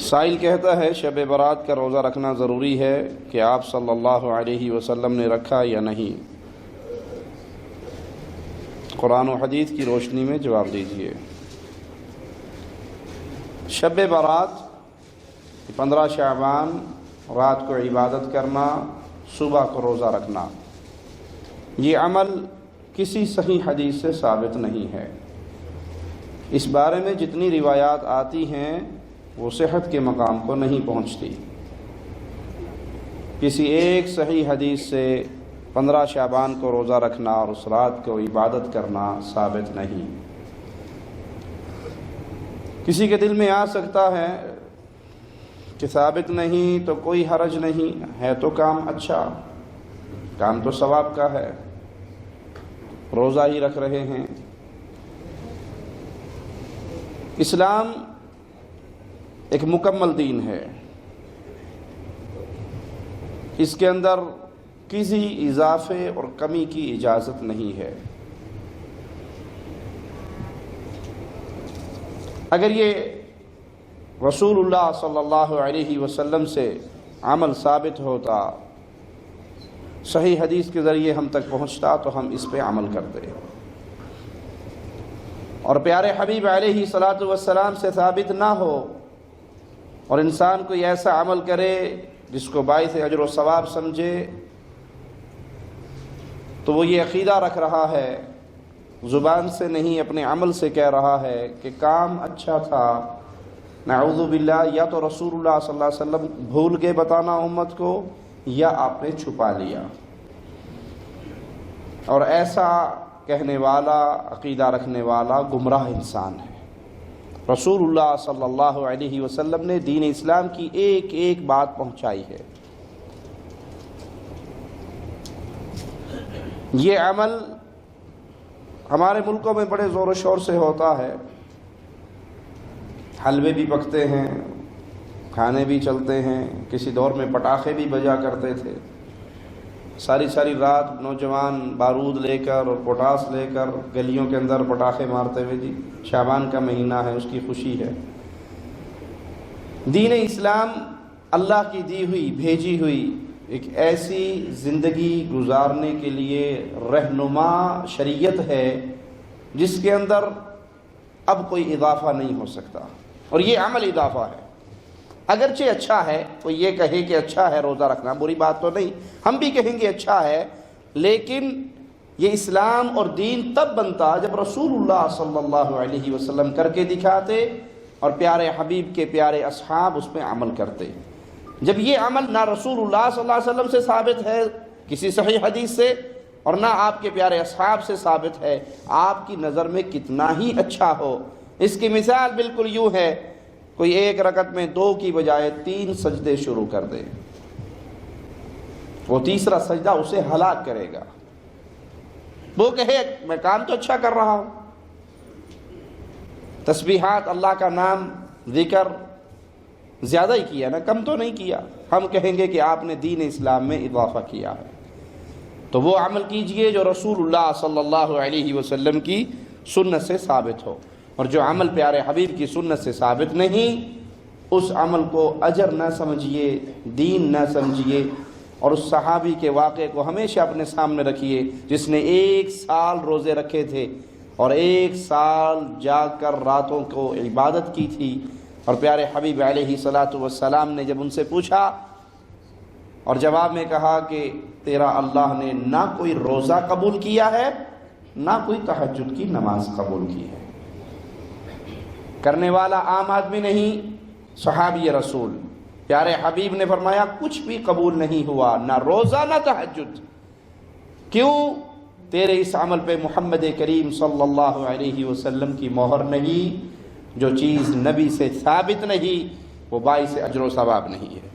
سائل کہتا ہے شب برات کا روزہ رکھنا ضروری ہے کہ آپ صلی اللہ علیہ وسلم نے رکھا یا نہیں؟ قرآن و حدیث کی روشنی میں جواب دیجیے۔ شب برات 15 شعبان رات کو عبادت کرنا، صبح کو روزہ رکھنا، یہ عمل کسی صحیح حدیث سے ثابت نہیں ہے۔ اس بارے میں جتنی روایات آتی ہیں وہ صحت کے مقام کو نہیں پہنچتی۔ کسی ایک صحیح حدیث سے 15 شعبان کو روزہ رکھنا اور اس رات کو عبادت کرنا ثابت نہیں۔ کسی کے دل میں آ سکتا ہے کہ ثابت نہیں تو کوئی حرج نہیں ہے، تو کام اچھا، کام تو ثواب کا ہے، روزہ ہی رکھ رہے ہیں۔ اسلام ایک مکمل دین ہے، اس کے اندر کسی اضافے اور کمی کی اجازت نہیں ہے۔ اگر یہ رسول اللہ صلی اللہ علیہ وسلم سے عمل ثابت ہوتا، صحیح حدیث کے ذریعے ہم تک پہنچتا، تو ہم اس پہ عمل کرتے۔ اور پیارے حبیب علیہ الصلاۃ والسلام سے ثابت نہ ہو اور انسان کوئی ایسا عمل کرے جس کو باعث اجر و ثواب سمجھے، تو وہ یہ عقیدہ رکھ رہا ہے، زبان سے نہیں اپنے عمل سے کہہ رہا ہے کہ کام اچھا تھا، نعوذ باللہ یا تو رسول اللہ صلی اللہ علیہ وسلم بھول کے بتانا امت کو، یا آپ نے چھپا لیا۔ اور ایسا کہنے والا، عقیدہ رکھنے والا گمراہ انسان ہے۔ رسول اللہ صلی اللہ علیہ وسلم نے دین اسلام کی ایک ایک بات پہنچائی ہے۔ یہ عمل ہمارے ملکوں میں بڑے زور و شور سے ہوتا ہے، حلوے بھی پکتے ہیں، کھانے بھی چلتے ہیں، کسی دور میں پٹاخے بھی بجا کرتے تھے، ساری ساری رات نوجوان بارود لے کر اور پوٹاس لے کر گلیوں کے اندر پٹاخے مارتے ہوئے، جی شعبان کا مہینہ ہے، اس کی خوشی ہے۔ دین اسلام اللہ کی دی ہوئی، بھیجی ہوئی ایک ایسی زندگی گزارنے کے لیے رہنما شریعت ہے جس کے اندر اب کوئی اضافہ نہیں ہو سکتا، اور یہ عمل اضافہ ہے۔ اگرچہ اچھا ہے، کوئی یہ کہے کہ اچھا ہے روزہ رکھنا، بری بات تو نہیں، ہم بھی کہیں گے اچھا ہے، لیکن یہ اسلام اور دین تب بنتا جب رسول اللہ صلی اللہ علیہ وسلم کر کے دکھاتے اور پیارے حبیب کے پیارے اصحاب اس پہ عمل کرتے۔ جب یہ عمل نہ رسول اللہ صلی اللہ علیہ وسلم سے ثابت ہے کسی صحیح حدیث سے، اور نہ آپ کے پیارے اصحاب سے ثابت ہے، آپ کی نظر میں کتنا ہی اچھا ہو۔ اس کی مثال بالکل یوں ہے، کوئی ایک رکعت میں 2 کی بجائے 3 سجدے شروع کر دے، وہ تیسرا سجدہ اسے ہلاک کرے گا۔ وہ کہے میں کام تو اچھا کر رہا ہوں، تسبیحات، اللہ کا نام، ذکر زیادہ ہی کیا نا، کم تو نہیں کیا۔ ہم کہیں گے کہ آپ نے دین اسلام میں اضافہ کیا ہے۔ تو وہ عمل کیجئے جو رسول اللہ صلی اللہ علیہ وسلم کی سنت سے ثابت ہو، اور جو عمل پیارے حبیب کی سنت سے ثابت نہیں، اس عمل کو اجر نہ سمجھیے، دین نہ سمجھیے۔ اور اس صحابی کے واقعے کو ہمیشہ اپنے سامنے رکھیے جس نے 1 سال روزے رکھے تھے اور 1 سال جا کر راتوں کو عبادت کی تھی، اور پیارے حبیب علیہ الصلاۃ والسلام نے جب ان سے پوچھا اور جواب میں کہا کہ تیرا اللہ نے نہ کوئی روزہ قبول کیا ہے، نہ کوئی تہجد کی نماز قبول کی ہے۔ کرنے والا عام آدمی نہیں، صحابی رسول پیارے حبیب نے فرمایا کچھ بھی قبول نہیں ہوا، نہ روزہ نہ تہجد۔ کیوں؟ تیرے اس عمل پہ محمد کریم صلی اللہ علیہ وسلم کی مہر نہیں۔ جو چیز نبی سے ثابت نہیں وہ باعث اجر و ثواب نہیں ہے۔